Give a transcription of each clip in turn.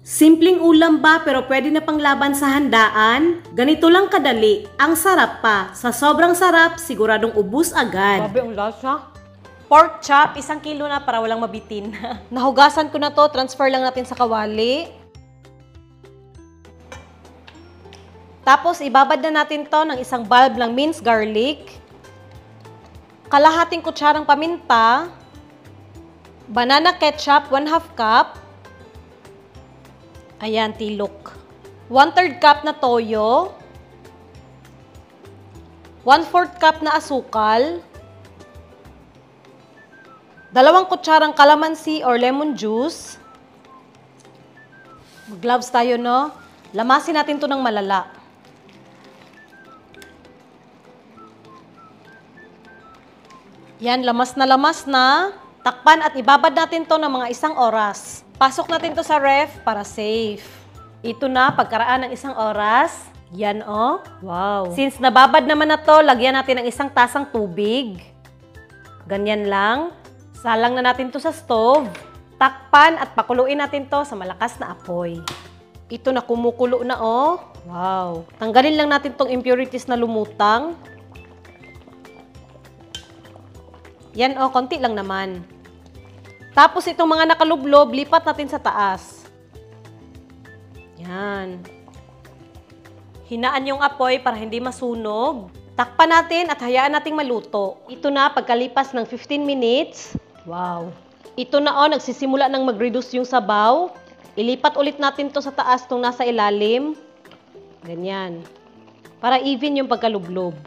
Simpleng ulam ba pero pwede na panglaban sa handaan? Ganito lang kadali, ang sarap pa. Sa sobrang sarap, siguradong ubus agad. Grabe ang lasa. Pork chop, 1 kilo na para walang mabitin. Nahugasan ko na to, transfer lang natin sa kawali. Tapos ibabad na natin to ng 1 bulb ng minced garlic. Kalahating kutsarang paminta. Banana ketchup, 1/2 cup. Ayan, tilok. 1/3 cup na toyo. 1/4 cup na asukal. 2 kutsarang calamansi or lemon juice. Mag-gloves tayo, no? Lamasin natin to ng malala. Yan, lamas na. Takpan at ibabad natin to ng mga 1 oras. Pasok natin to sa ref para safe. Ito na, pagkaraan ng 1 oras. Yan, oh. Wow. Since nababad naman na to, lagyan natin ng 1 tasang tubig. Ganyan lang. Salang na natin to sa stove. Takpan at pakuluin natin to sa malakas na apoy. Ito na, kumukulo na, oh. Wow. Tanggalin lang natin tong impurities na lumutang. Yan, oh, konti lang naman. Tapos itong mga nakalublob, lipat natin sa taas. Yan. Hinaan yung apoy para hindi masunog. Takpan natin at hayaan nating maluto. Ito na, pagkalipas ng 15 minutes. Wow. Ito na, oh, nagsisimula nang mag-reduce yung sabaw. Ilipat ulit natin to sa taas nung nasa ilalim. Ganyan. Para even yung pagkalublob.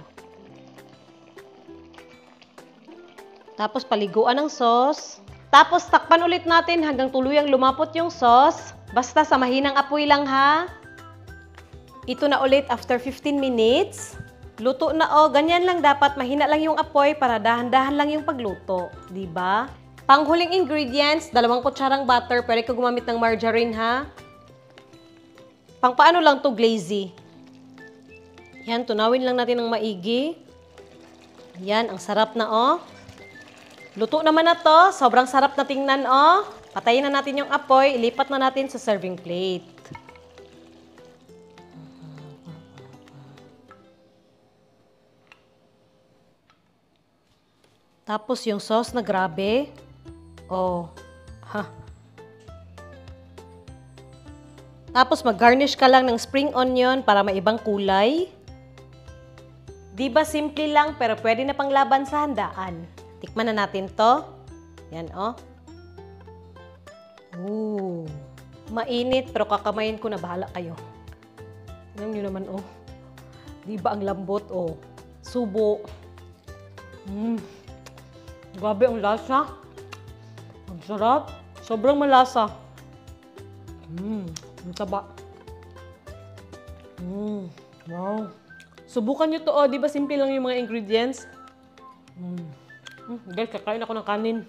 Tapos paliguan ng sauce. Tapos takpan ulit natin hanggang tuluyang lumapot yung sauce. Basta sa mahinang apoy lang, ha. Ito na ulit after 15 minutes. Luto na, oh. Ganyan lang dapat. Mahina lang yung apoy para dahan-dahan lang yung pagluto. Diba? Panghuling ingredients, 2 kutsarang butter. Pwede ka gumamit ng margarine, ha. Pangpaano lang to glazy. Yan, tunawin lang natin ng maigi. Yan, ang sarap na, oh. Luto naman na to. Sobrang sarap na tingnan, oh. Patayin na natin yung apoy. Ilipat na natin sa serving plate. Tapos yung sauce na grabe. Oh. Ha. Tapos mag-garnish ka lang ng spring onion para maibang kulay. Di ba simple lang pero pwede na panglaban sa handaan. Tikman na natin to. Yan, oh. Ooh. Mainit, pero kakamayin ko na, bahala kayo. Tignan nyo naman, oh. Di ba ang lambot, oh. Subo. Grabe ang lasa. Ang sarap. Sobrang malasa. Ang taba. Wow. Subukan nyo to, oh. Di ba simple lang yung mga ingredients? Guys, kakain ako ng kanin.